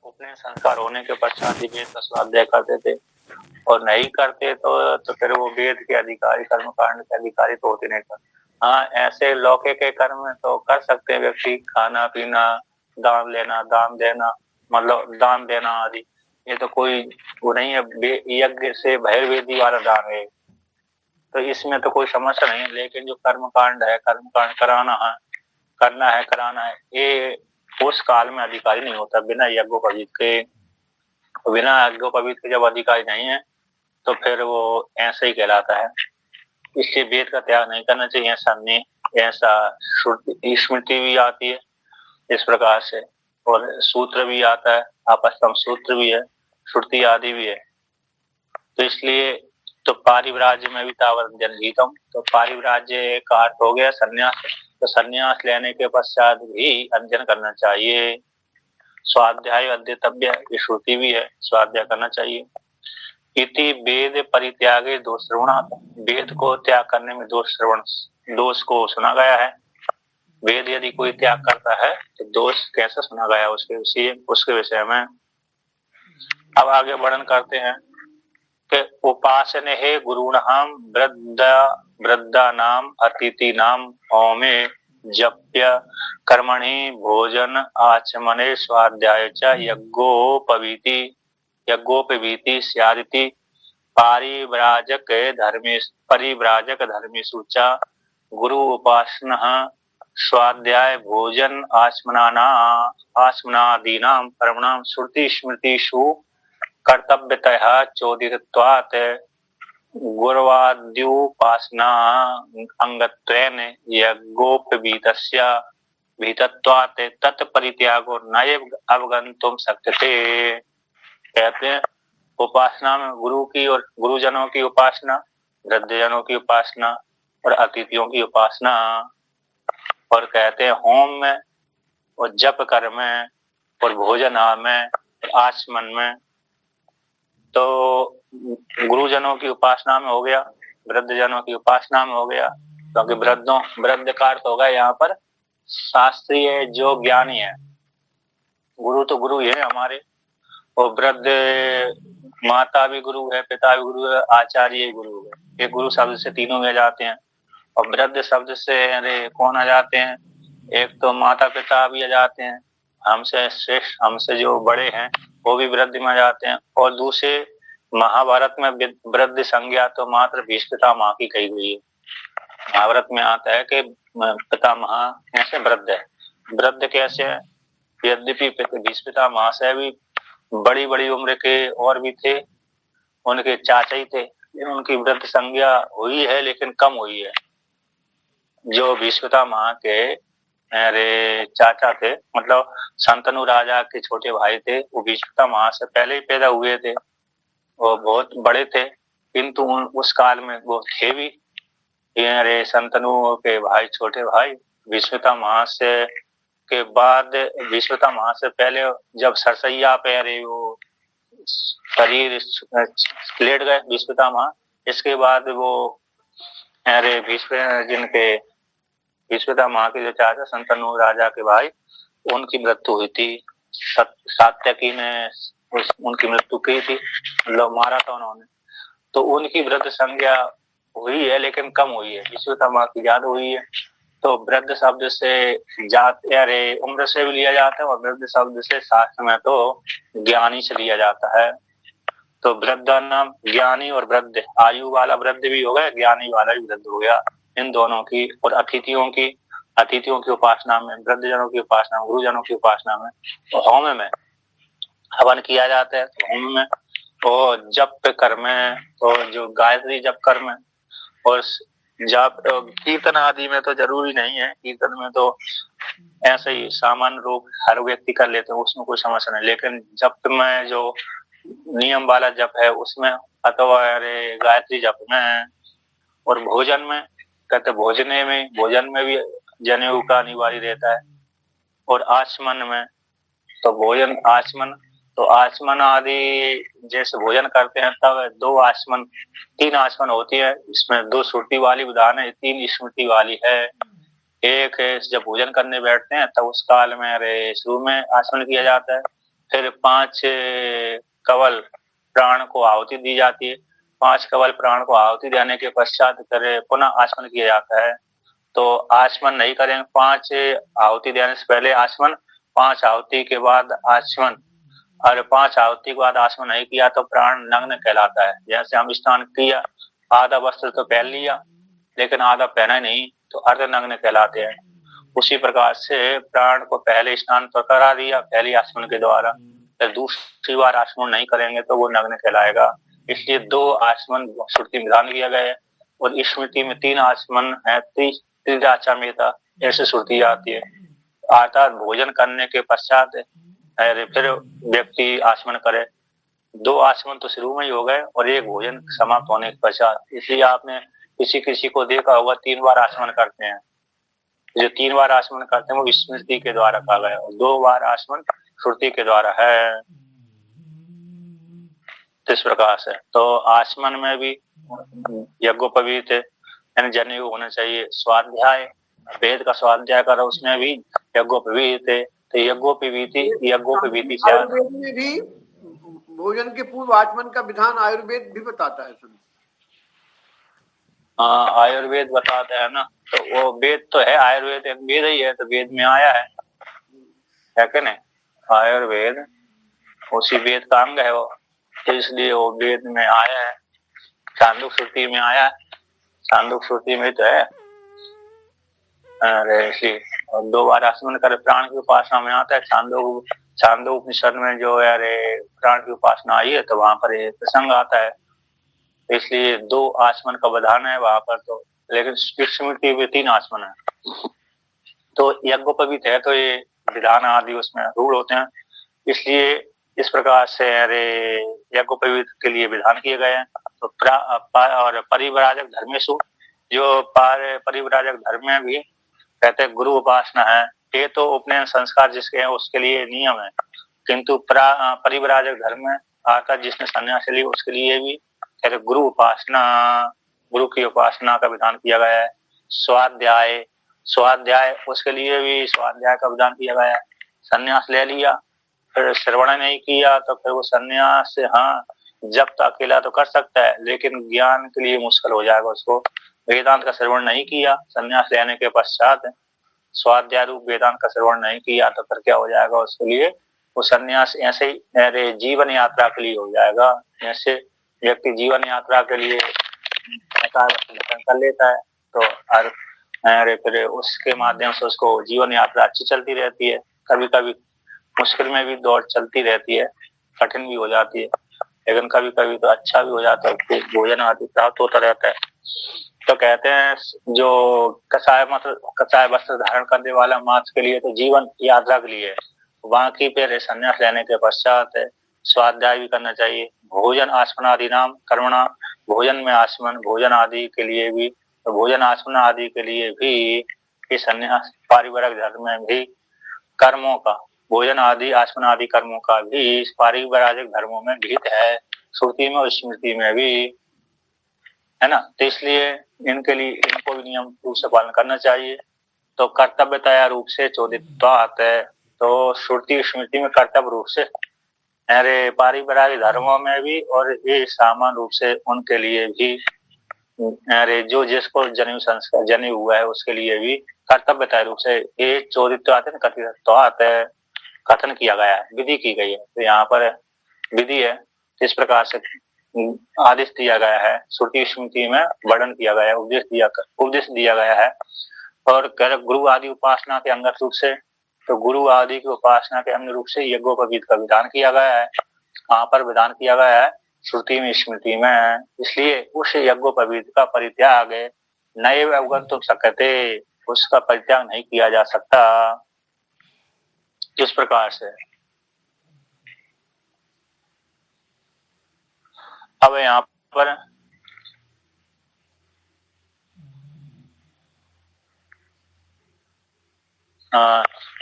उपनयन संस्कार होने के पश्चात ही वेद का स्वाध्याय करते थे, और नहीं करते तो फिर वो वेद के अधिकारी, कर्मकांड के अधिकारी तो होते नहीं। हाँ, ऐसे लौकिक के कर्म तो कर सकते हैं व्यक्ति, खाना पीना, दान लेना, दान देना, मतलब दान देना आदि, ये तो कोई वो नहीं है, यज्ञ से बहिर्वेदी वाला दान है, तो इसमें तो कोई समस्या नहीं है। लेकिन जो कर्मकांड है, कर्मकांड कराना है, करना है, कराना है, ये उस काल में अधिकारी नहीं होता। बिना यज्ञोपवीत के, बिना यज्ञोपवीत के जब अधिकारी नहीं है तो फिर वो ऐसे ही कहलाता है। इसलिए वेद का त्याग नहीं करना चाहिए। ऐसा नहीं, ऐसा स्मृति भी आती है इस प्रकार से, और सूत्र भी आता है, आपस्तम सूत्र भी है, श्रुति आदि भी है। तो इसलिए तो पारिव्राज्य में भी तावत जनहितम, तो पारिव्राज्य का अर्थ हो गया संन्यास। तो संन्यास लेने के पश्चात भी अध्ययन करना चाहिए। स्वाध्याय अध्येतव्य, ये श्रुति भी है, स्वाध्याय करना चाहिए। इति वेद परित्यागे दोष श्रवणात्, वेद को त्याग करने में दोष को सुना गया है। वेद यदि कोई त्याग करता है तो दोष कैसे सुना गया उसके विषय में अब आगे वर्णन करते हैं कि उपासने हे गुरुणाम वृद्धा नाम अतिथि नाम होमे जप्य कर्मणि भोजन आचमने स्वाध्याय च यज्ञोपवीति स्यादिति परिव्राजक धर्मेषु च गुरु उपासनः स्वाध्याय भोजन आचमनादीनां कर्मणां श्रुति स्मृतिषु कर्तव्यतः चोदितत्वात् गुरवाद्युपासना अंगत्वेन यज्ञोपवीतस्य भीतत्वात् तत्परित्यागो नैव अवगन्तुं शक्यते। कहते हैं उपासना में गुरु की और गुरुजनों की उपासना, वृद्धजनों की उपासना और अतिथियों की उपासना, और कहते हैं होम में और जप कर्म में और भोजन में और आचमन में। तो गुरुजनों की उपासना में हो गया, वृद्धजनों की उपासना में हो गया, क्योंकि वृद्ध का अर्थ होगा यहाँ पर शास्त्रीय जो ज्ञानी है। गुरु तो गुरु ही है हमारे, और वृद्ध माता भी गुरु है, पिता भी गुरु है, आचार्य गुरु है। ये गुरु शब्द से तीनों में जाते हैं। और वृद्ध शब्द से अरे कौन आ जाते हैं? एक तो माता पिता भी आ जाते हैं, हमसे श्रेष्ठ, हमसे जो बड़े हैं वो भी वृद्ध में आ जाते हैं। और दूसरे महाभारत में वृद्ध संज्ञा तो मात्र भीष्म पितामह की कही गई है। महाभारत में आता है कि पितामह ऐसे वृद्ध है। वृद्ध कैसे है? यद्यपि भीष्म पितामह से भी बड़ी बड़ी उम्र के और भी थे, उनके चाचा ही थे, उनकी वृद्ध संज्ञा हुई है लेकिन कम हुई है। जो भीष्म पितामह के मेरे चाचा थे, मतलब शांतनु राजा के छोटे भाई थे, वो भीष्म पितामह से पहले ही पैदा हुए थे, वो बहुत बड़े थे, किंतु उस काल में वो थे भी। मेरे शांतनु के भाई, छोटे भाई भीष्म पितामह से के बाद, भीष्म पितामह से पहले जब सरसैया पे वो शरीर लेट गए भीष्म पितामह, इसके बाद वो जिनके भीष्म पितामह के जो चाचा शांतनु राजा के भाई, उनकी मृत्यु हुई थी। सात्यकी ने उनकी मृत्यु की थी, मतलब मारा था उन्होंने। तो उनकी वृद्ध संज्ञा हुई है लेकिन कम हुई है, भीष्म पितामह की ज्यादा हुई है। तो वृद्ध शब्द से उम्र से भी लिया जाता है, और वृद्ध शब्द से शास्त्र में तो ज्ञानी से लिया जाता है। तो वृद्ध नाम ज्ञानी, और वृद्ध आयु वाला वृद्ध भी हो गया, ज्ञानी वाला भी वृद्ध हो गया। इन दोनों की और अतिथियों की उपासना में, वृद्धजनों की उपासना, गुरुजनों की उपासना में, और होम में हवन किया जाता है। तो होम में और जप कर्म है, और जो गायत्री जप कर्म है, और जप कीर्तन आदि में तो जरूरी नहीं है। कीर्तन में तो ऐसे ही सामान्य रूप हर व्यक्ति कर लेते हैं, उसमें कोई समस्या नहीं। लेकिन जप में जो नियम वाला जप है उसमें, अथवा गायत्री जप में, और भोजन में कहते भोजन में भी जनेऊ का अनिवार्य रहता है। और आचमन में तो भोजन आचमन, तो आचमन आदि जैसे भोजन करते हैं तब 3 आचमन होती है। इसमें 2 श्रुति वाली विधान है, 3 स्मृति वाली है। एक है जब भोजन करने बैठते हैं तब उस काल में शुरू में आचमन किया जाता है, फिर 5 कवल प्राण को आहुति दी जाती है। 5 कवल प्राण को आहुति देने के पश्चात फिर पुनः आचमन किया जाता है। तो आचमन नहीं करेंगे, 5 आहुति देने से पहले आचमन, 5 आहुति के बाद आचमन, और 5 आहुति के बाद आचमन नहीं किया तो प्राण नग्न कहलाता है। जैसे हम स्नान किया, आधा वस्त्र तो पहन लिया लेकिन आधा पहना नहीं तो अर्ध नग्न कहलाते हैं। उसी प्रकार से प्राण को पहले स्नान तो करा दिया पहले आचमन के द्वारा, फिर दूसरी बार आचमन नहीं करेंगे तो वो नग्न कहलाएगा। इसलिए 2 आचमन श्रुति में विधान किया गया है, और स्मृति में 3 आचमन है। त्रिराचाम्यता ऐसे श्रुति आती है। अर्थात भोजन करने के पश्चात फिर व्यक्ति आचमन करे। 2 आचमन तो शुरू में ही हो गए और 1 भोजन समाप्त होने के पश्चात। इसलिए आपने किसी को देखा होगा 3 बार आचमन करते हैं। जो 3 बार आचमन करते हैं वो स्मृति के द्वारा कहा गया, और 2 बार आचमन श्रुति के द्वारा है। इस प्रकार से तो आचमन में भी यज्ञोपवीत यानी जनेऊ होना चाहिए। स्वाध्याय, वेद का स्वाध्याय करो उसमें भी यज्ञोपवीत है। तो यज्ञोपवीति से आयुर्वेद में भी भोजन के पूर्व आचमन का विधान आयुर्वेद भी बताता है। आयुर्वेद बताता है ना, तो वो वेद तो है, आयुर्वेद एक वेद ही है, तो वेद में आया है क्या नहीं? आयुर्वेद उसी वेद का अंग है वो, तो इसलिए वो वेद में आया है। छांदोग्य श्रुति में आया है, छांदोग्य श्रुति में तो है। अरे इसलिए 2 बार आचमन करे प्राण की उपासना में आता है। छांदोग्य उपनिषद में जो है प्राण की उपासना आई है, तो वहां पर एक प्रसंग आता है, इसलिए 2 आचमन का विधान है वहां पर। तो लेकिन स्मृति में 3 आचमन है। तो यज्ञोपवीत है तो ये विधान आदि उसमें रूल होते हैं। इसलिए इस प्रकार से यज्ञोपवीत के लिए विधान किए गए हैं। तो और परिव्राजक धर्मेशु, जो परिव्राजक धर्म में भी कहते हैं गुरु उपासना है। ये तो उपनयन संस्कार जिसके हैं उसके लिए नियम है, किंतु परिव्राजक धर्म में आता जिसने संन्यास लिया उसके लिए भी कहते गुरु उपासना, गुरु की उपासना का विधान किया गया है। स्वाध्याय उसके लिए भी स्वाध्याय का विधान किया गया है। संन्यास ले लिया फिर श्रवण नहीं किया तो फिर वो संन्यास हाँ जब तक अकेला तो कर सकता है, लेकिन ज्ञान के लिए मुश्किल हो जाएगा उसको। वेदांत का श्रवण नहीं किया संन्यास लेने के पश्चात, स्वाध्याय रूप वेदांत का श्रवण नहीं किया तो फिर क्या हो जाएगा उसके लिए? वो संन्यास ऐसे ही जीवन यात्रा के लिए हो जाएगा। ऐसे व्यक्ति जीवन यात्रा के लिए कर लेता है तो फिर उसके माध्यम से उसको जीवन यात्रा अच्छी चलती रहती है। कभी कभी मुश्किल में भी दौड़ चलती रहती है, कठिन भी हो जाती है, लेकिन कभी कभी तो अच्छा भी हो जाता है, भोजन आदि प्राप्त होता रहता है। तो कहते हैं जो कसाय वस्त्र धारण करने वाला मात्र के लिए तो जीवन यात्रा के लिए, बाकी फिर संन्यास लेने के पश्चात स्वाध्याय भी करना चाहिए। भोजन आचमन आदि नाम कर्मणा, भोजन में आचमन भोजन आदि के लिए भी, तो भोजन आचमन आदि के लिए भी संन्यास पारिवारिक धर्म में भी कर्मों का, भोजन आदि आचमन आदि कर्मों का भी पारिवारिक धर्मों में विहित है, श्रुति में और स्मृति में भी है ना। तो इसलिए इनके लिए इनको भी नियम रूप से पालन करना चाहिए। तो कर्तव्यतया रूप से चोदित आता है, तो श्रुति स्मृति में कर्तव्य रूप से पारिवारिक धर्मों में भी, और ये सामान्य रूप से उनके लिए भी जो जिसको जनेऊ संस्कार जनेऊ हुआ है उसके लिए भी कर्तव्यतया रूप से ये चोदित आते है कथन किया गया है, विधि की गई है। तो यहाँ पर विधि है, इस प्रकार से आदेश दिया गया है, श्रुति स्मृति में वर्णन किया गया है, उपदेश दिया गया है। और गुरु आदि उपासना के अंगत रूप से, तो गुरु आदि की उपासना के अंग रूप से यज्ञोपवीत का विधान किया गया है। वहां पर विधान किया गया है श्रुति में स्मृति में। इसलिए उस यज्ञोपवीत का परित्याग नए अवगंतुम शक्यते, उसका परित्याग नहीं किया जा सकता। किस प्रकार से? अब यहाँ पर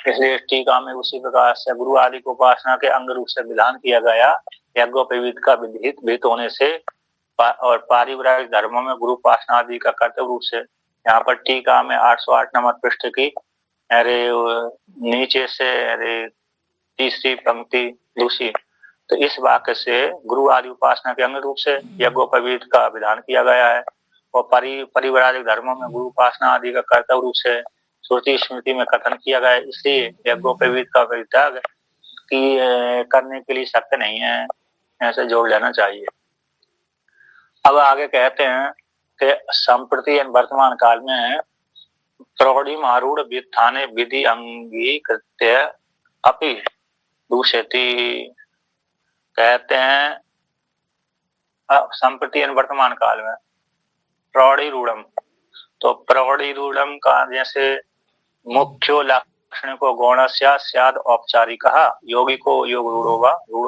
इसलिए टीका में उसी प्रकार से गुरु आदि को उपासना के अंग रूप से विधान किया गया। यज्ञोपवीत का विहित होने से और पारिवारिक धर्मों में गुरु उपासना आदि का कर्तव्य रूप से, यहाँ पर टीका में 808 नंबर पृष्ठ की नीचे से तीसरी पंक्ति दूसरी। तो इस वाक्य से गुरु आदि उपासना के अंग रूप से यज्ञोपवीत का विधान किया गया है और परिवारिक धर्मों में गुरु उपासना आदि का कर्तव्य रूप से श्रुति स्मृति में कथन किया गया है। इसलिए यज्ञोपवीत का परित्याग करने के लिए सख्त नहीं है, ऐसे जोड़ लेना चाहिए। अब आगे कहते हैं कि संप्रति वर्तमान काल में प्रौढ़ी आरूढ़ व्युत्थाने विधि अंगीकृत्य अपि दूषति। कहते हैं संप्रति वर्तमान काल में प्रौढ़ी रूढ़म, तो प्रौढ़ी रूढ़म का जैसे मुख्यो लक्षण को गौणस्या स्याद औपचारिकः योगी को योग रूढ़ो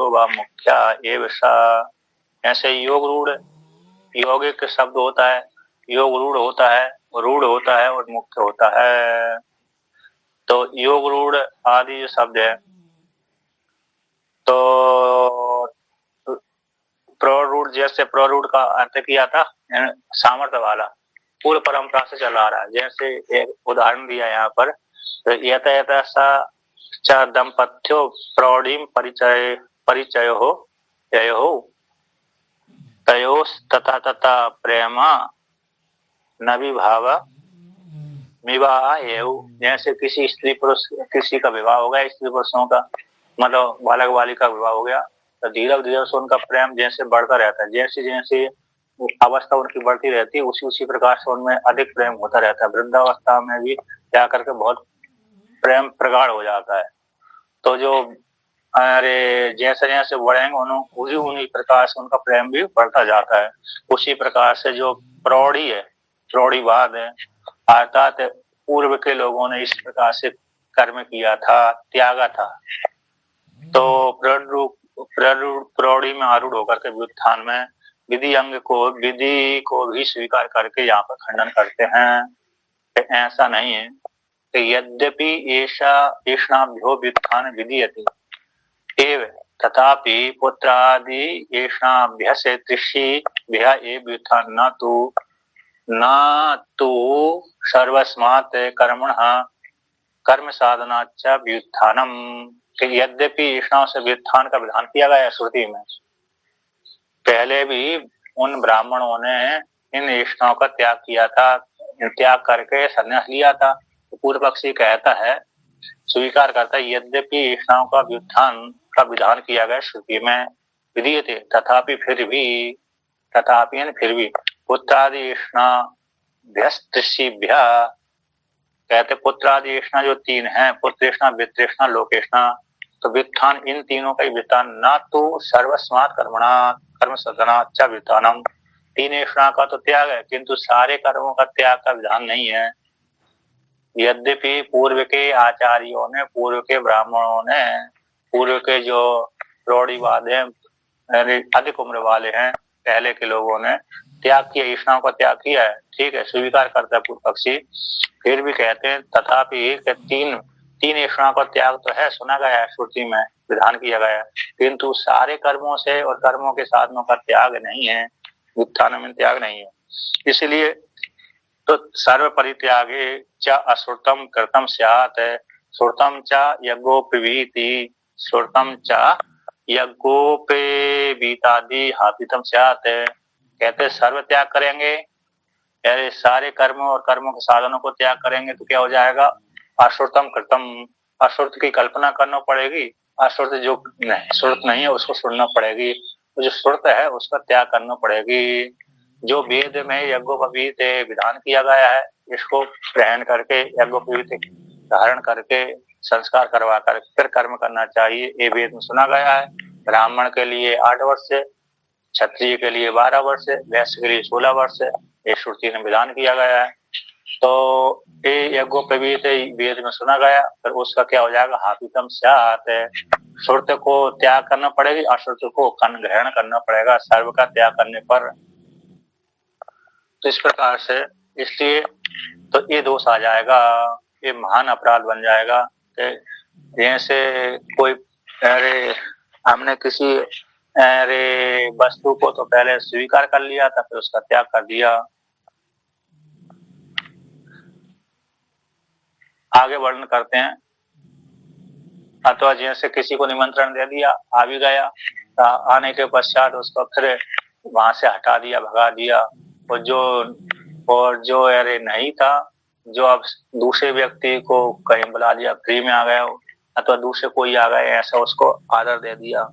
वा मुख्या एव सा। ऐसे योग रूढ़ यौगिक शब्द होता है, योग रूढ़ होता है, रूढ़ होता है और मुख्य होता है। तो योग रूढ़ आदि जो शब्द है, तो प्ररूढ़, जैसे प्ररूढ़ का अर्थ किया था सामर्थ्य वाला, पूर्व परंपरा से चला आ रहा है। जैसे एक उदाहरण दिया यहाँ पर, तो यत दंपत्यो प्रौढ़ीम परिचय हो तयो तथा तथा प्रेमा न विभाव विवाह एवं। जैसे किसी स्त्री पुरुष, किसी का विवाह हो गया, स्त्री पुरुषों का मतलब बालक बालिका विवाह हो गया, तो धीरे धीरे से उनका प्रेम जैसे बढ़ता रहता है, जैसे जैसे अवस्था उनकी बढ़ती रहती है उसी प्रकार से उनमें अधिक प्रेम होता रहता है। वृद्धावस्था में भी क्या करके बहुत प्रेम प्रगाढ़ हो जाता है। तो जो जैसे जैसे बढ़ेंगे उन्हीं प्रकार से उनका प्रेम भी बढ़ता जाता है। उसी प्रकार से जो प्रौढ़ी है, प्रौढ़ीवाद है, अर्थात पूर्व के लोगों ने इस प्रकार से कर्म किया था, त्यागा था, तो प्रौढ़ी में आरूढ़ होकर के व्युत्थान में विधि को भी स्वीकार करके यहाँ पर खंडन करते हैं। ऐसा नहीं है कि यद्यपि ऐषणाभ्यो व्युत्थान विधीयते एव तथापि पुत्रादि ऐषणाभ्यसे त्रिषिभ्यः एव व्युत्थान न तो सर्वस्मात् कर्म साधनाच्च व्युत्थानम। यद्यपि ऐषणाओं से व्युत्थान का विधान किया गया है श्रुति में, पहले भी उन ब्राह्मणों ने इन ऐषणाओं का त्याग किया था, त्याग करके संन्यास लिया था। तो पूर्व पक्षी कहता है, स्वीकार करता है, यद्यपि ऐषणाओं का व्युत्थान का विधान किया गया श्रुति में विधीयते, तथापि फिर भी पुत्रादि ऐषणाभ्यस्त्रिषिभ्यः, कहते पुत्रादि ऐषणा जो तीन है, पुत्रेषणा वित्रेषणा लोकेषणा, तो व्युत्थान इन तीनों का व्युत्थान न तो सर्वस्मात् कर्म साधनाच्च व्युत्थानम, तीन ऐषणा का तो त्याग है किंतु सारे कर्मों का त्याग का विधान नहीं है। यद्यपि पूर्व के आचार्यों ने, पूर्व के ब्राह्मणों ने, पूर्व के जो प्रौढ़ीवाद है, अधिक उम्र वाले हैं, पहले के लोगों ने त्याग किया, ऐषणाओं का त्याग किया है, ठीक है, स्वीकार करता है पूर्व पक्षी। फिर भी कहते हैं तथापि तीन ऐषणाओं का त्याग तो है, सुना गया है श्रुति में, विधान किया गया है, किंतु सारे कर्मों से और कर्मों के साधनों का त्याग नहीं है, व्युत्थान में त्याग नहीं है। इसलिए तो सर्व परित्यागे च अश्रुतम कृतम स्यात्, श्रुतम च यज्ञोपवीति, श्रुतम च यज्ञोपवीतादि हापितम स्यात्। कहते सर्व त्याग करेंगे, यानी सारे कर्मों और कर्मों के साधनों को त्याग करेंगे तो क्या हो जाएगा, अश्रुतम कृतम, अश्रुत की कल्पना करना पड़ेगी, अश्रुत जो श्रुत नहीं है उसको सुनना पड़ेगी, तो जो श्रुत है उसका त्याग करना पड़ेगी। जो वेद में यज्ञोपवीत विधान किया गया है, इसको ग्रहण करके यज्ञोपवीत धारण करके संस्कार करवा कर फिर कर्म करना चाहिए। ये वेद में सुना गया है। ब्राह्मण के लिए 8 वर्ष, क्षत्रिय के लिए 12 वर्ष, वैश्य के लिए 16 वर्ष, ये श्रुति ने विधान किया गया है। तो ये यज्ञोपवीत वेद में सुना गया, फिर उसका क्या हो जाएगा, हापितम स्यात्, श्रुत को त्याग करना पड़ेगी, अश्रुत को ग्रहण करना पड़ेगा सर्व का त्याग करने पर। तो इस प्रकार से, इसलिए तो ये दोष आ जाएगा, ये महान अपराध बन जाएगा कि जैसे कोई हमने किसी वस्तु को तो पहले स्वीकार कर लिया था, फिर उसका त्याग कर दिया। आगे वर्णन करते हैं, अथवा जैसे किसी को निमंत्रण दे दिया, आ भी गया, आने के पश्चात उसको फिर वहां से हटा दिया, भगा दिया। और जो अरे नहीं था, जो अब दूसरे व्यक्ति को कहीं बुला लिया, फ्री में आ गया हो, अथवा दूसरे कोई आ गए, ऐसा उसको आदर दे दिया।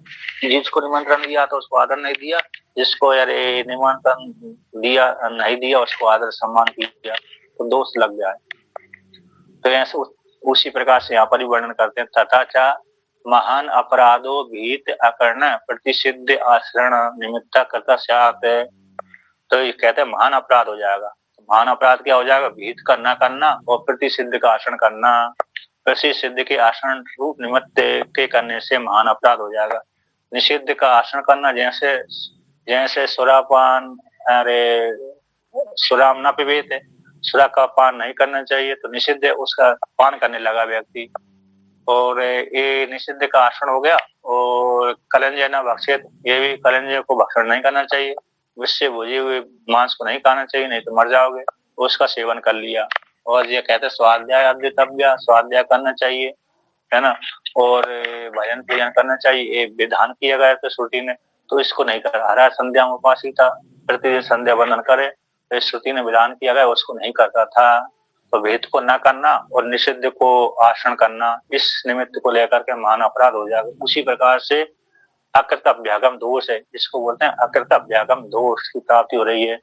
जिसको निमंत्रण दिया तो उसको आदर नहीं दिया, जिसको अरे निमंत्रण दिया नहीं दिया उसको आदर सम्मान किया, तो दोष लग जाए। तो ऐसे उसी प्रकार से यहाँ पर भी वर्णन करते हैं, तथा चा महान अपराधो भीत अकर्ण प्रतिषिद्ध आचरण निमित्त कृत स्यात्। तो ये कहते हैं महान अपराध हो जाएगा। महान अपराध क्या हो जाएगा? भीत करना करना और प्रतिषिद्ध का आचरण करना। प्रतिषिद्ध के आचरण रूप निमित्त के करने से महान अपराध हो जाएगा। निषिद्ध का आचरण करना, जैसे जैसे सुरापान, अरे सुराम न पिबेत, सुरा का पान नहीं करना चाहिए, तो निषिद्ध उसका पान करने लगा व्यक्ति, और ये निषिद्ध का आचरण हो गया। और कलंजय न भक्षित, ये भी कलंजय को भक्षण नहीं करना चाहिए, विषय भुजे हुए मांस को नहीं खाना चाहिए, नहीं तो मर जाओगे, उसका सेवन कर लिया। और ये कहते स्वाध्याय अध्यतव्य, स्वाध्याय करना चाहिए, है ना, और भजन पूजन करना चाहिए, ये विधान किया गया था श्रुति ने, तो इसको नहीं कर। हरा संध्या में उपासिता, प्रतिदिन संध्या वंदन करे, तो श्रुति ने विधान किया गया, उसको नहीं करता था। तो भेद को न करना और निषिद्ध को आचरण करना, इस निमित्त को लेकर के महान अपराध हो जाएगा। उसी प्रकार से अकृत अभ्यागम दोष है, जिसको बोलते हैं अकृत अभ्यागम दोष की प्राप्ति हो रही है।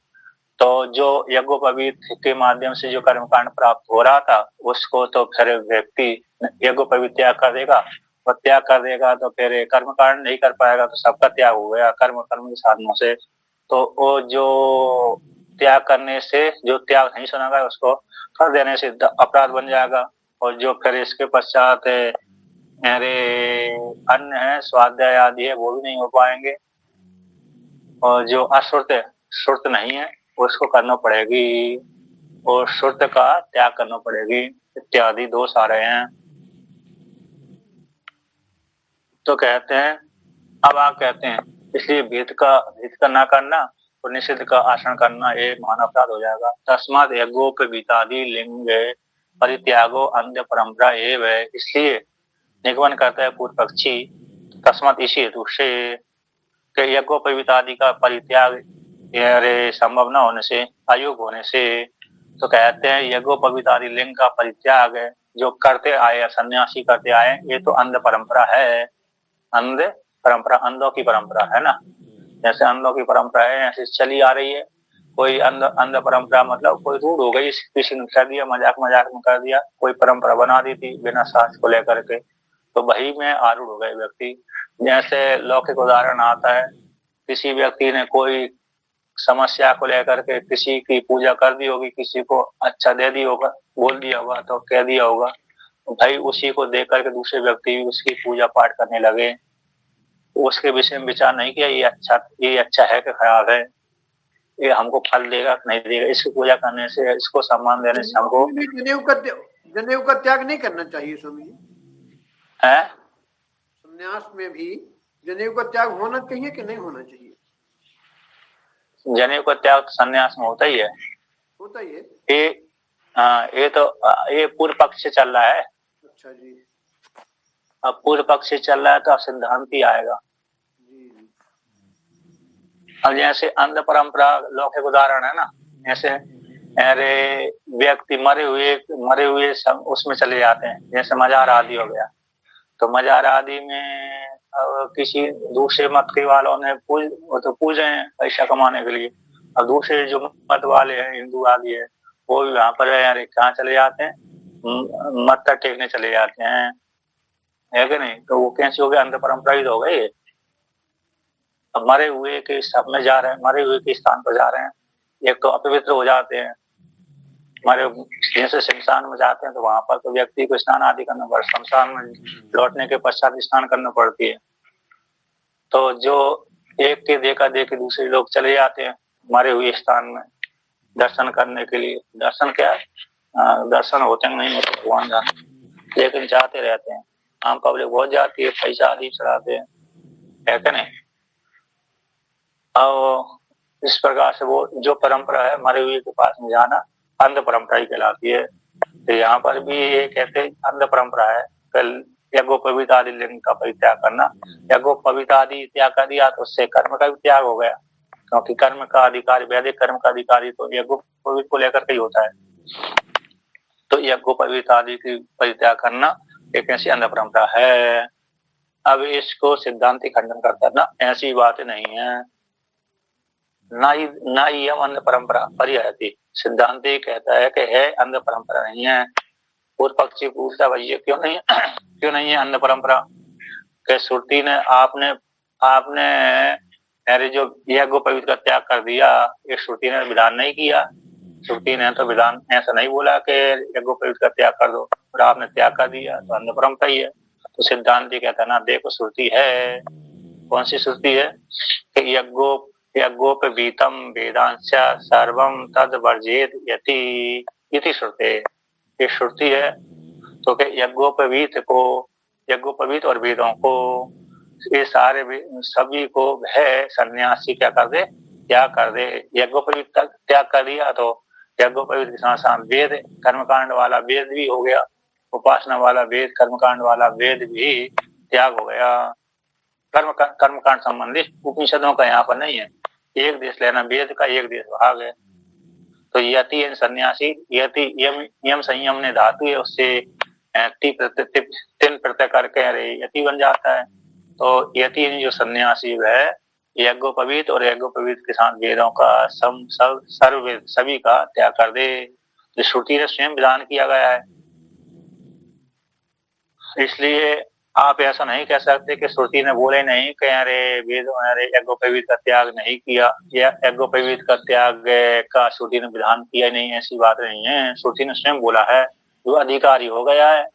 तो जो यज्ञोपवीत के माध्यम से जो कर्मकांड प्राप्त हो रहा था, उसको तो फिर व्यक्ति यज्ञोपवीत त्याग कर देगा, और त्याग कर देगा तो फिर कर्मकांड नहीं कर पाएगा, तो सबका त्याग हो गया कर्म के साधनों से। तो वो जो त्याग करने से, जो त्याग नहीं सुना गया उसको कर देने से अपराध बन जाएगा। और जो फिर इसके पश्चात अरे अन्य है, स्वाध्याय आदि है, वो भी नहीं हो पाएंगे। और जो श्रुत नहीं है उसको करना पड़ेगी, और श्रुत का त्याग करना पड़ेगी, इत्यादि दोष आ रहे हैं। तो कहते हैं, अब आप कहते हैं इसलिए भेद का ना करना और निषिद्ध का आचरण करना ये महान अपराध हो जाएगा। तस्मात् यज्ञोपवीतादि लिंग परित्यागो अन्य परंपरा एव है। इसलिए निगमन करता है पूर्व पक्षी, तस्मात् इसी हेतु से यज्ञोपवीतादि का परित्याग संभव न होने से, अयोग होने से, तो कहते हैं यज्ञोपवीतादि लिंग का परित्याग जो करते आए, सन्यासी करते आए, ये तो अंध परंपरा है। अंध परंपरा, अंधों की परंपरा है ना, जैसे अंधों की परंपरा है ऐसे चली आ रही है। कोई अंध परंपरा मतलब कोई रूढ़ हो गई, किसी ने कर दिया, मजाक में कर दिया, कोई परंपरा बना दी थी बिना शास्त्र को लेकर के, तो वही में आरूढ़ हो गए व्यक्ति। जैसे लौकिक उदाहरण आता है, किसी व्यक्ति ने कोई समस्या को लेकर के किसी की पूजा कर दी होगी, किसी को अच्छा दे दी होगा, बोल दिया होगा, तो कह दिया होगा, भाई उसी को देख करके दूसरे व्यक्ति भी उसकी पूजा पाठ करने लगे। उसके विषय में विचार नहीं किया ये अच्छा है कि खराब है, ये हमको फल देगा कि नहीं देगा, इसकी पूजा करने से, इसको सम्मान देने से हमको। जनेऊ का त्याग नहीं करना चाहिए स्वामी जी, है संन्यास में भी जनेऊ का त्याग होना चाहिए कि नहीं होना चाहिए? जनेऊ का त्याग संन्यास में होता ही है, होता ही है। ये तो ये पूर्व पक्ष से चल रहा है। अच्छा जी, अब पूर्व पक्ष से चल रहा है तो अब सिद्धांत ही आएगा। अब जैसे अंध परंपरा लौकिक उदाहरण है ना, जैसे अरे व्यक्ति मरे हुए उसमें चले जाते हैं, जैसे मजार आदि हो गया, तो मजार आदि में किसी दूसरे मत के वालों ने पूजे हैं पैसा कमाने के लिए। अब दूसरे जो मत वाले हैं, हिंदू आदि है, वो भी वहां पर यार कहाँ चले जाते हैं, मत्था टेकने चले जाते हैं, है कि नहीं? तो वो कैसे हो गए? अंध परंपरा ही तो हो गई। अब मरे हुए के सब में जा रहे हैं, मरे हुए के स्थान पर जा रहे हैं, एक तो अपवित्र हो जाते हैं, हमारे जैसे शमशान में जाते हैं तो वहां पर तो व्यक्ति को स्नान आदि करना पड़ता है, शमशान में लौटने के पश्चात स्नान करना पड़ती है। तो जो एक के देखा देखी दूसरे लोग चले जाते हैं मरे हुए स्थान में दर्शन करने के लिए। दर्शन क्या है, दर्शन होते नहीं होते भगवान जाने, लेकिन जाते रहते हैं। आम पब्लिक बहुत जाती है, पैसा आदि चढ़ाते हैं, है कि नहीं? और इस प्रकार से वो जो परंपरा है मरे हुए के पास में जाना अंध परंपरा ही कहलाती है। तो यहाँ पर भी ये कहते हैं अंध परंपरा है, कल यज्ञोपवीत आदि लिंग का परित्याग करना। यज्ञोपवीत आदि त्याग कर दिया तो उससे कर्म का भी त्याग हो गया, क्योंकि कर्म का अधिकारी, वैदिक कर्म का अधिकारी तो यज्ञोपवीत को लेकर के ही होता है। तो यज्ञोपवीत आदि की परित्याग करना एक ऐसी अन्य परंपरा है। अब इसको सिद्धांति खंडन करता ना, ऐसी बात नहीं है। ना ही हम अन्य परंपरा परिहरती, सिद्धांति कहता है कि है अन्य परंपरा नहीं है। पूर्व पक्षी पूछता भाई ये क्यों नहीं क्यों नहीं है अन्य परंपरा? कि श्रुति ने आपने अरे जो यज्ञोपवीत का त्याग कर दिया, ये श्रुति ने विधान नहीं किया। श्रुति ने तो विधान ऐसा नहीं बोला कि यज्ञोपवीत का त्याग कर दो, और आपने त्याग कर दिया तो अन्य परंपरा ही है। तो सिद्धांति कहता है ना, देखो श्रुति है, कौन सी श्रुति है कि यज्ञोपवीतम वेदांश सर्वम तद वर्जेत यति इति श्रुते। ये श्रुति है तो कि यज्ञोपवीत और वेदों को, ये सारे सभी को है सन्यासी क्या कर दे, त्याग कर दे। यज्ञोपवीत त्याग कर दिया तो यज्ञोपवीत के साथ साथ वेद, कर्मकांड वाला वेद भी हो गया, उपासना वाला वेद, कर्मकांड वाला वेद भी त्याग हो गया। कर्मकांड संबंधित उपनिषदों का यहाँ पर नहीं है, एक देश लेना वेद का, एक देश भाग है। तो यति सन्यासी, यति यम संयम ने धातु है, उससे तीन प्रत्यय करके अरे यति बन जाता है। तो यति जो सन्यासी है यज्ञोपवीत और यज्ञोपवीत के साथ वेदों का सर्व सभी का त्याग कर दे। जो श्रुति ने स्वयं विधान किया गया है, इसलिए आप ऐसा नहीं कह सकते कि श्रुति ने बोले नहीं कि अरे वेद अरे यज्ञोपवीत का त्याग नहीं किया या यज्ञोपवीत का त्याग का श्रुति ने विधान किया नहीं, ऐसी बात नहीं है। श्रुति ने स्वयं बोला है, जो अधिकारी हो गया है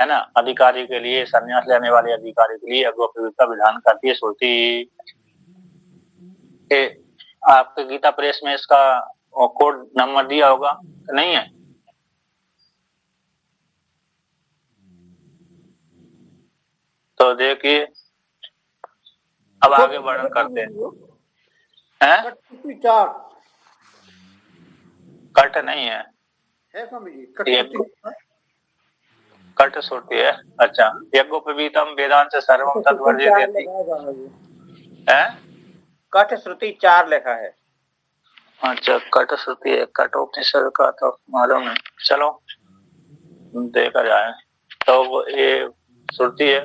ना, अधिकारी के लिए, संन्यास लेने वाले अधिकारी के लिए यज्ञोपवीत का विधान करती है श्रुति। आपके गीता प्रेस में इसका कोड नंबर दिया होगा, नहीं है? तो देखिए अब आगे वर्णन करते हैं। कट नहीं है, कट श्रुति है। अच्छा, यज्ञोपवीतम वेदांश सर्वम तद्वर्जयति है, कट श्रुति 4 लिखा है। अच्छा, कट श्रुति है, कट उपनिषद का तो मालूम है, चलो देखा जाए। तो ये श्रुति है।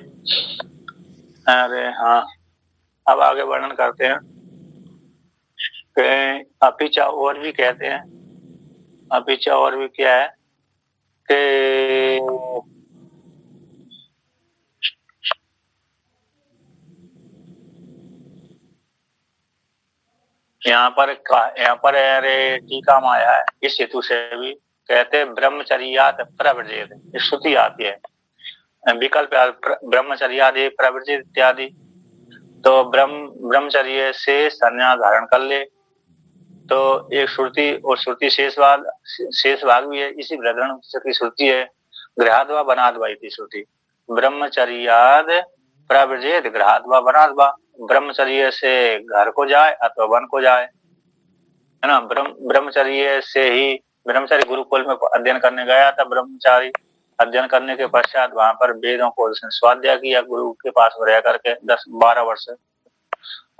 अरे हाँ, अब आगे वर्णन करते हैं कि अपिचा और भी कहते हैं। अपिचा और भी क्या है कि यहाँ पर अरे टीका में आया है, इस हेतु से भी कहते हैं ब्रह्मचर्यात् प्रवर्जेत, श्रुति आती है विकल्प ब्रह्मचर्यादि प्रवर्जित इत्यादि। तो ब्रह्मचर्य से संन्यास धारण कर ले, तो एक श्रुति, और श्रुति शेष भाग भी है, इसी ब्रदरण की श्रुति है। गृहाद्वा बनाद्वा इति श्रुति, ब्रह्मचर्याद प्रवर्जित गृहाद्वा बनाद्वा, ब्रह्मचर्य से घर को जाए अथवा वन को जाए, है ना। ब्रह्मचर्य से ही, ब्रह्मचारी गुरुकुल में अध्ययन करने गया था, ब्रह्मचारी अध्ययन करने के पश्चात वहां पर वेदों को स्वाध्याय किया गुरु के पास रह करके 10-12 वर्ष,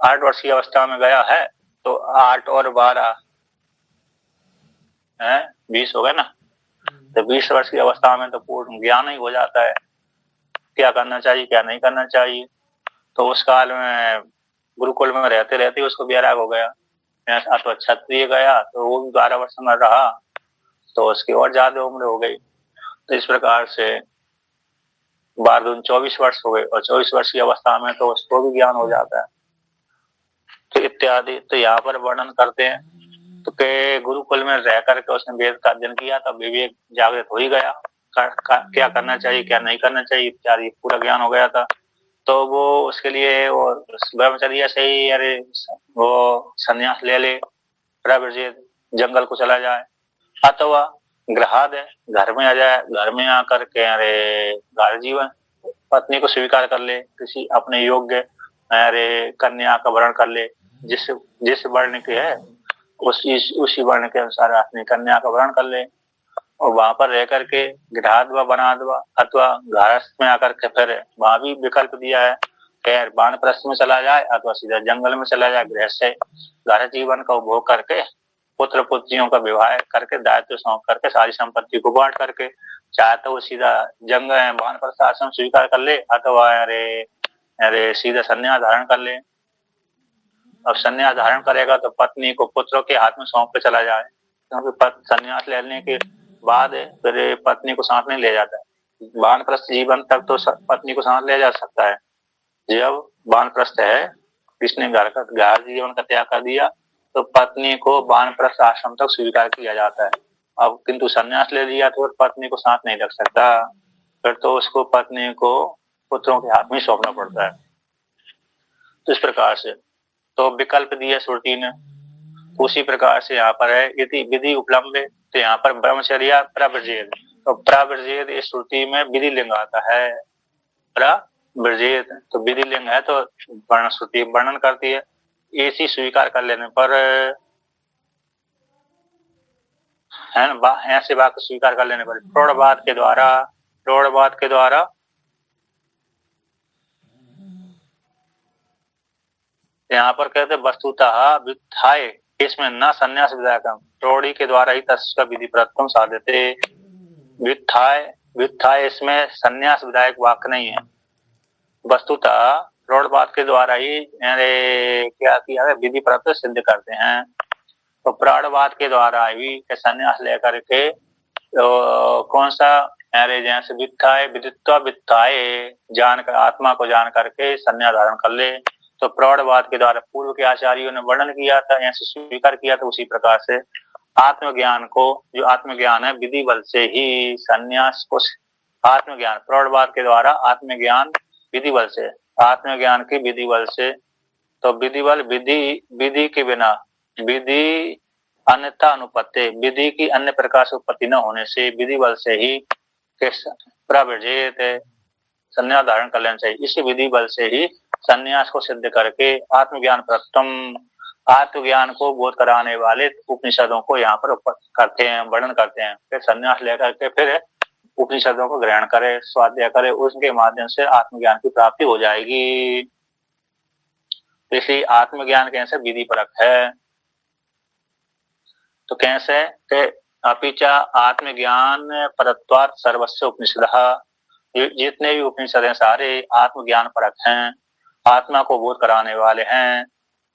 8 वर्ष की अवस्था में गया है, तो 8 और 12 है 20 हो गए ना। तो 20 वर्ष की अवस्था में तो पूर्ण ज्ञान ही हो जाता है, क्या करना चाहिए क्या नहीं करना चाहिए। तो उस काल में गुरुकुल में रहते रहते उसको वैराग हो गया। अथवा क्षत्रिय गया तो वो भी 12 वर्ष में रहा, तो उसकी और ज्यादा उम्र हो गई। तो इस प्रकार से 12 24 वर्ष हो गए, और 24 वर्ष की अवस्था में तो उसको भी ज्ञान हो जाता है। तो इत्यादि, तो यहाँ पर वर्णन करते हैं तो के गुरुकुल में रह करके उसने वेद का अध्ययन किया, तब विवेक जागृत हो ही गया, क्या करना चाहिए क्या नहीं करना चाहिए इत्यादि पूरा ज्ञान हो गया था। तो वो उसके लिए वो ब्रह्मचर्य से ही अरे वो संन्यास ले ले, प्रवर्जित जंगल को चला जाए, अथवा गृहाद है घर में आ जाए, घर में आकर के अरे घर जीवन पत्नी को स्वीकार कर ले, किसी अपने योग्य अरे कन्या का वर्ण कर ले, जिस वर्ण के है उसी वर्ण के अनुसार अपनी कन्या का वर्ण कर ले। और वहां पर रह करके गृहाद्वा बनाद्वा अथवा गृहस्थ में आकर के फिर वहां भी विकल्प दिया है, खैर वानप्रस्थ में चला जाए अथवा सीधा जंगल में चला जाए, गृहस्थ से घर जीवन का उपभोग करके पुत्र पुत्रियों का विवाह करके दायित्व सौंप करके सारी संपत्ति को बांट करके, चाहे तो वो सीधा जंगल वानप्रस्थ आश्रम स्वीकार कर ले अथवा अरे अरे सीधा संन्यास धारण कर ले। अब संन्यास धारण करेगा तो पत्नी को पुत्रों के हाथ में सौंप के चला जाए, क्योंकि संन्यास लेने के बाद फिर पत्नी को साथ नहीं ले जाता है। वानप्रस्थ जीवन तक तो पत्नी को साथ ले जा सकता है, जब वानप्रस्थ है किसने घर जीवन का त्याग कर दिया तो पत्नी को वानप्रस्थ आश्रम तक स्वीकार किया जाता है। अब किंतु संन्यास ले लिया तो पत्नी को साथ नहीं रख सकता, फिर तो उसको पत्नी को पुत्रों के हाथ में सौंपना पड़ता है। तो इस प्रकार से तो विकल्प दिया श्रुति ने, उसी प्रकार से यहाँ पर है यदि विधि उपलम्ब, तो यहाँ पर ब्रह्मचर्या प्रव्रजेत, तो प्रव्रजेत इस श्रुति में विधि लिंग आता है, प्रव्रजेत तो विधि लिंग है तो वर्ण श्रुति वर्णन करती है। ऐसी स्वीकार कर लेने पर है ना, ऐसे वाक्य स्वीकार कर लेने पर प्रौढ़वाद के द्वारा यहाँ पर कहते वस्तुतः वित्थाय, इसमें न संन्यास विधायकम, प्रौढ़ी के द्वारा ही तस्य विधि प्रत्वम साधते। वित्थाय इसमें संन्यास विधायक वाक्य नहीं है, वस्तुतः प्रौढ़वाद के द्वारा ही क्या किया है विधि प्रत्व सिद्ध करते हैं। तो प्रौढ़वाद के द्वारा ही संन्यास लेकर के कौन सा अरे जैसे वित्थाय जानकर आत्मा को जान करके संन्यास धारण कर ले, तो प्रौढ़वाद के द्वारा पूर्व के आचार्यों ने वर्णन किया था, ऐसे स्वीकार किया था। उसी प्रकार से आत्मज्ञान को, जो आत्मज्ञान है विधि बल से ही संन्यास को, आत्मज्ञान प्रौढ़वाद के द्वारा आत्मज्ञान विधि बल से, आत्मज्ञान की विधि बल से, तो विधि बल विधि के बिना विधि अन्यथा अनुपत्ति, विधि की अन्य प्रकार से उत्पत्ति न होने से विधि बल से ही प्रव्रजेत संन्यास धारण कर लेना चाहिए। इसी विधि बल से ही संन्यास को सिद्ध करके आत्मज्ञान प्रथम, आत्मज्ञान को बोध कराने वाले उपनिषदों को यहाँ पर करते हैं, वर्णन करते हैं। फिर संन्यास लेकर के फिर उपनिषदों को ग्रहण करे, स्वाध्याय करे, उसके माध्यम से आत्मज्ञान की प्राप्ति हो जाएगी। इसलिए आत्मज्ञान कैसे विधि परक है, तो कैसे अपिचा आत्मज्ञान परत्वात् सर्वस्व उपनिषदः, जितने भी उपनिषद हैं सारे आत्मज्ञान परक हैं, आत्मा को बोध कराने वाले हैं।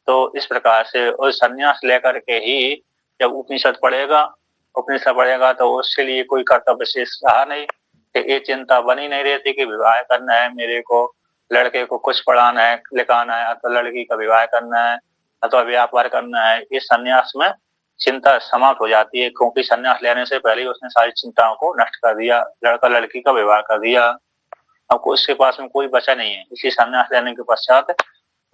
तो इस प्रकार से उस संन्यास लेकर के ही जब उपनिषद पढ़ेगा तो उसके लिए कोई कर्तव्य शेष रहा नहीं, ये चिंता बनी नहीं रहती कि विवाह करना है मेरे को, लड़के को कुछ पढ़ाना है लिखाना है, अथवा लड़की का विवाह करना है अथवा व्यापार करना है। इस संन्यास में चिंता समाप्त हो जाती है, क्योंकि संन्यास लेने से पहले उसने सारी चिंताओं को नष्ट कर दिया, लड़का लड़की का विवाह कर दिया, अब उसके पास में कोई बचा नहीं है। इसी संन्यास लेने के पश्चात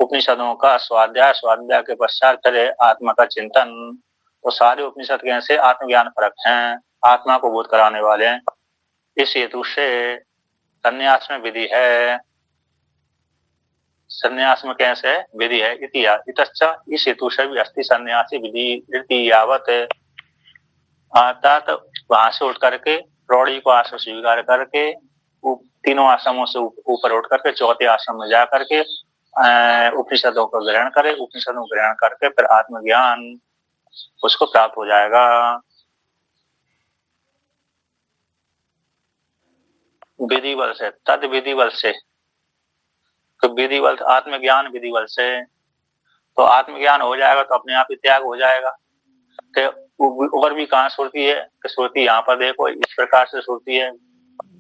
उपनिषदों का स्वाध्याय के पश्चात करे आत्मा का चिंतन। तो सारे उपनिषद कैसे आत्मज्ञान परक हैं, आत्मा को बोध कराने वाले हैं। इस हेतु से संन्यास में विधि है, संन्यास में कैसे विधि है, इतश्च इस हेतु से भी अस्ति संन्यासी विधि यावत, अर्थात वहां से उठ करके प्रौढ़ी को आश्रम स्वीकार करके तीनों आश्रमों से ऊपर उठ करके चौथे आश्रम में जा करके उपनिषदों को ग्रहण करे, उपनिषदों को ग्रहण करके फिर आत्मज्ञान उसको प्राप्त हो जाएगा। विधि बल से, तद विधि बल से, तो विधि बल आत्मज्ञान विधि बल से, तो आत्मज्ञान हो जाएगा तो अपने आप ही त्याग हो जाएगा। तो और भी कहाँ श्रुति है, कि श्रुति यहाँ पर देखो इस प्रकार से श्रुति है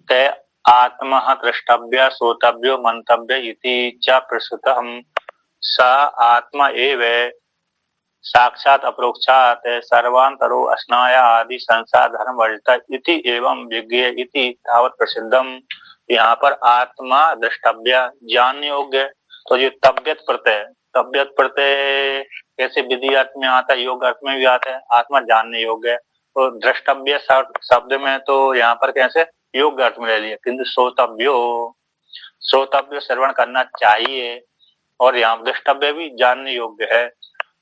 कि आत्मा द्रष्टव्य श्रोतव्यो मंतव्य इति च प्रसुतम् स आत्मा एव साक्षात अपरोक्षात सर्वांतरो अस्नाया आदि संसार धर्म वर्जित इति एवं विज्ञेय इति तावत प्रसिद्धम। यहाँ पर आत्मा द्रष्टव्य ज्ञान योग्य, तो ये तबियत प्रत्यय कैसे विधि अर्थ में आता है, योग अर्थ में भी आता है, आत्मा जानने योग्य है। तो द्रष्टव्य शब्द में तो यहाँ पर कैसे योग अर्थ में ले लिया, किंतु श्रोतव्य श्रवण करना चाहिए, और यहाँ द्रष्टव्य भी जानने योग्य है,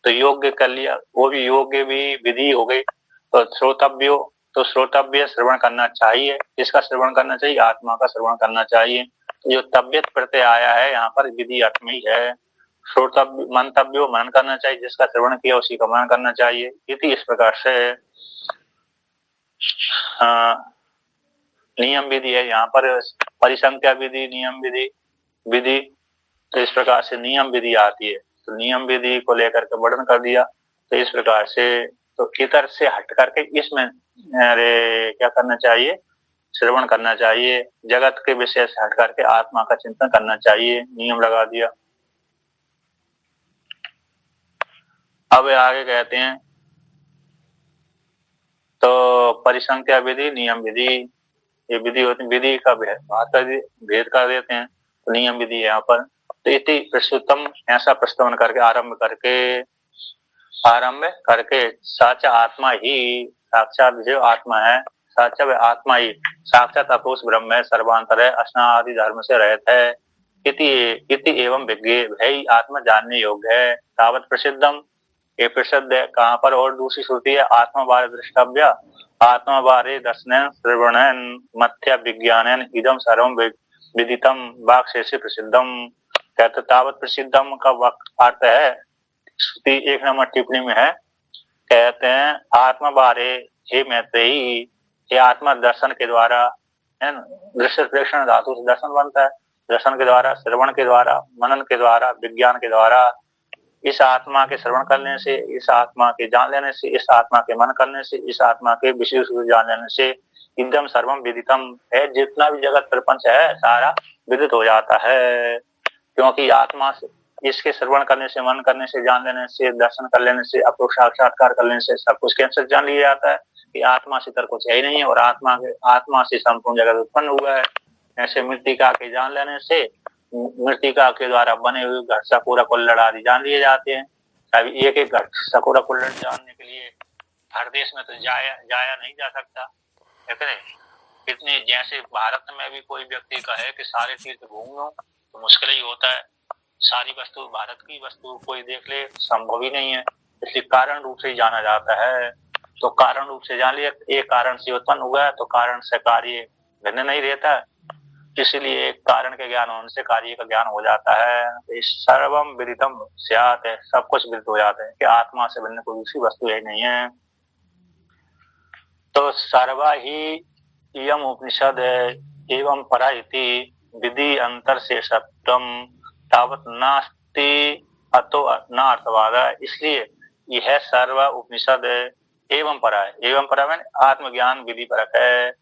तो योग्य कर लिया, वो भी योग्य भी विधि हो गई। तो श्रोतव्यो तो श्रोतव्य श्रवण करना चाहिए। किसका श्रवण करना चाहिए? आत्मा का श्रवण करना चाहिए। जो तव्यत प्रत्यय आया है यहाँ पर विधि अर्थ में ही है। श्रोतव्य मंतव्य मनन करना चाहिए, जिसका श्रवण किया उसी का मनन करना चाहिए। इति इस प्रकार से नियम विधि है यहाँ पर, परिसंख्या विधि, नियम विधि, विधि। तो इस प्रकार से नियम विधि आती है। तो नियम विधि को लेकर के वर्णन कर दिया। तो इस प्रकार से तो इतर से हट करके इसमें अरे क्या करना चाहिए? श्रवण करना चाहिए। जगत के विषय से हट करके आत्मा का चिंतन करना चाहिए। नियम लगा दिया। अब आगे कहते हैं तो परिसंख्या विधि, नियम विधि, ये विधि होती, विधि का भेद कर देते हैं। तो नियम विधि यहाँ पर तो इति प्रस्तुतम, ऐसा प्रस्तुत करके आरंभ करके साचा आत्मा ही, साक्षात जो आत्मा है, साचा व आत्मा ही साक्षात अपुरुष ब्रह्म है, सर्वांतर है, अस्नादि धर्म से रहित है। इति एवं विज्ञे भय आत्मा जानने योग्य है। तावत प्रसिद्धम, ये प्रसिद्ध है कहाँ पर? और दूसरी श्रुति है आत्मा बारे दृष्टव्य, आत्मा बारे दर्शन श्रवणन मथ्य विज्ञान इदम सर्वम विदितम वाक् से प्रसिद्धम। कहते तावत प्रसिद्धम का अर्थ है, श्रुति 1 नंबर टिप्पणी में है, कहते हैं आत्मा बारे हे मैत्रेयी, ये आत्मा दर्शन के द्वारा है ना, दृश्य प्रेक्षण धातु से दर्शन बनता है। दर्शन के द्वारा, श्रवण के द्वारा, मनन के द्वारा, विज्ञान के द्वारा, इस आत्मा के श्रवण करने से, इस आत्मा के जान लेने से, इस आत्मा के मन करने से, इस आत्मा के विशेष रूप जान लेने से एकदम सर्वम विदितम है, जितना भी जगत प्रपंच है सारा विदित हो जाता है। क्योंकि आत्मा से, इसके श्रवण करने से, मन करने से, जान लेने से, दर्शन कर लेने से, अपरोक्ष साक्षात्कार कर लेने से सब कुछ कैसे जान लिया जाता है कि आत्मा से तर कुछ है ही नहीं है और आत्मा से संपूर्ण जगत उत्पन्न हुआ है। ऐसे मृतिका के जान लेने से, मृतिका के द्वारा बने हुए घट सकोरा कुल्हड़ आदि जान लिए जाते हैं। अभी एक एक घट सकोरा कुल्हड़ जानने के लिए हर देश में तो जाया नहीं जा सकता है। इतने जैसे भारत में भी कोई व्यक्ति कहे कि सारे तीर्थ घूम लूं तो मुश्किल ही होता है। सारी वस्तु, भारत की वस्तु कोई देख ले, संभव ही नहीं है। इसलिए कारण रूप से जाना जाता है। तो कारण रूप से जान लिया, एक कारण से उत्पन्न हुआ तो कारण से कार्य भिन्न नहीं रहता, इसलिए कारण के ज्ञान होने से कार्य का ज्ञान हो जाता है। सर्वम विदितम स्यात् है, सब कुछ विदित हो जाता है कि आत्मा से भिन्न कोई दूसरी वस्तु ही नहीं है। तो सर्वा ही इयम उपनिषद एवं परा इति विधि अंतर से सत्यम तावत नास्ति अतो न अर्थवाद। इसलिए यह सर्व उपनिषद एवं परा है। एवं परा में आत्मज्ञान विधि परक है।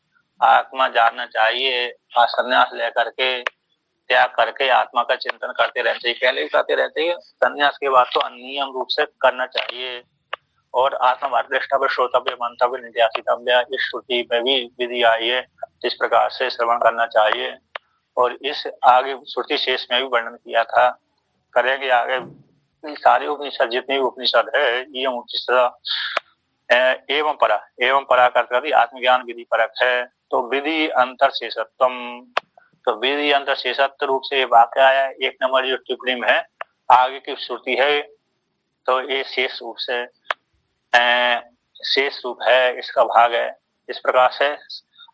आत्मा जानना चाहिए, संन्यास लेकर के, त्याग करके आत्मा का चिंतन करते रहना चाहिए। पहले भी करते रहते हैं, संन्यास के बाद तो नियम रूप से करना चाहिए। और आत्मा दृष्टव्य, श्रोतव्य, मंतव्य, निध्यासितव्य, इस श्रुति में भी विधि आई है। इस प्रकार से श्रवण करना चाहिए। और इस आगे श्रुति शेष में भी वर्णन किया था, करेंगे आगे। सारे उपनिषद, जितने भी उपनिषद है, ये उपनिषद एवं परा करके आत्मज्ञान विधि परक है। तो विधि अंतर शेषत्वम, तो विधि अंतर शेषत्व रूप से वाक्य आया। 1 नंबर जो टिप्पणी में है, आगे की श्रुति है, तो ये शेष रूप से शेष रूप है, इसका भाग है। इस प्रकार से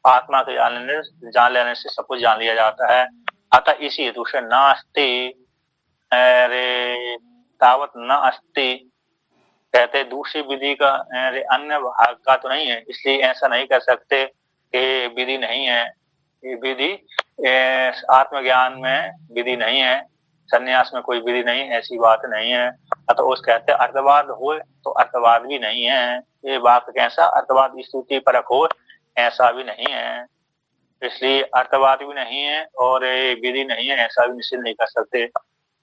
आत्मा के जान लेने से सब कुछ जान लिया जाता है। अतः इसी हेतु से नास्ति रे तावत न अस्ति, कहते दूसरी विधि का अन्य भाग का तो नहीं है, इसलिए ऐसा नहीं कर सकते कि विधि नहीं है। ये विधि आत्मज्ञान में विधि नहीं है, संन्यास में कोई विधि नहीं, ऐसी बात नहीं है। तो उस कहते अर्थवाद हो तो अर्थवाद भी नहीं है। ये बात कैसा अर्थवाद स्तुति परक हो, ऐसा भी नहीं है। इसलिए अर्थवाद भी नहीं है और विधि नहीं है, ऐसा भी निश्चित नहीं कर सकते।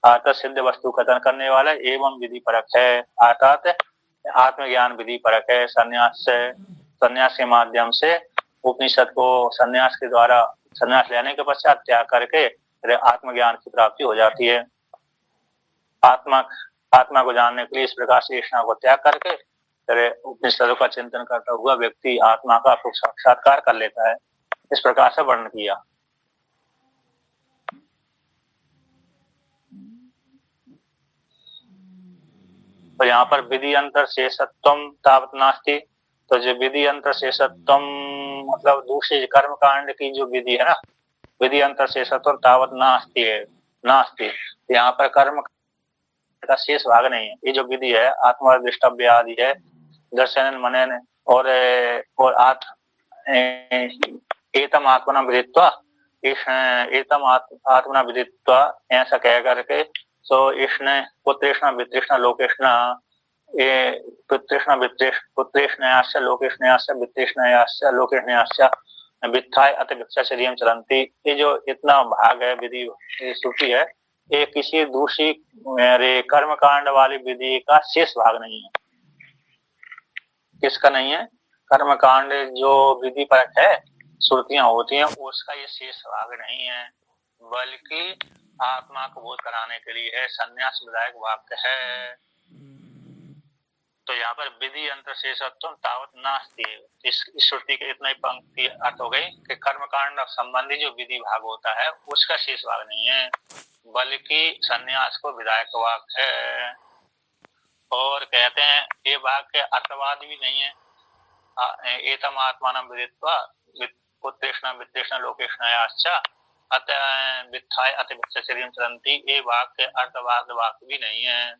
अर्थात सिद्ध वस्तु कथन करने वाला एवं विधि परक है, अर्थात आत्मज्ञान विधि परक है। संन्यास के माध्यम से उपनिषद को संन्यास के द्वारा, संन्यास लेने के पश्चात त्याग करके आत्मज्ञान की प्राप्ति हो जाती है। आत्मा को जानने के लिए इस प्रकार से इच्छा को त्याग करके उपनिषदों का चिंतन करता हुआ व्यक्ति आत्मा का साक्षात्कार कर लेता है। इस प्रकार से वर्णन किया। तो यहाँ पर विधि अंतर शेषत्वम तावत नास्ति, तो जो विधि अंतर शेषत्वम मतलब दूसरी कर्म कांड की जो विधि है ना, विधि अंतर शेषत्व तावत नास्ति है, नास्ति। यहाँ पर कर्म का शेष भाग नहीं है। ये जो विधि है आत्मा दृष्टव्य आदि है, दर्शन मनन और एतम आत्मना विदित्वा, एतम आत्मना विदित्वा ऐसा कह करके सो इसने पुत्रेष्णा वित्रेष्णा लोकेष्णा पुत्रेष्णयाश्च लोकेष्णयाश्च वित्तेष्णयाश्च लोकेष्णयाश्च वित्थाय अत भिक्षा शरीरम चलंती। ये जो इतना भाग है विधि श्रुति है, ये किसी दूसरी कर्म कांड वाली विधि का शेष भाग नहीं है। किसका नहीं है? कर्म कांड जो विधि पर है श्रुतियां होती हैं उसका ये शेष भाग नहीं है, बल्कि आत्मा को बोध कराने के लिए है, संन्यास विधायक वाक्य है। तो यहाँ पर विधि अंतर शेषत्व तावत नास्ति। इस श्रुति के इतना ही पंक्ति अर्थ हो गई कि कर्म कांड संबंधी जो विधि भाग होता है उसका शेष भाग नहीं है, बल्कि संन्यास को विधायक वाक्य है। और कहते हैं ये वाक्य अर्थवाद भी नहीं है। एतम आत्मानं विदित्वा पुत्रेष्णा वित्तेष्णा लोकेष्णयाश्च अत वित्थाय अत भिक्षा शरीरम चलन्ति, ये वाक्य अर्थवाद वाक्य भी नहीं है।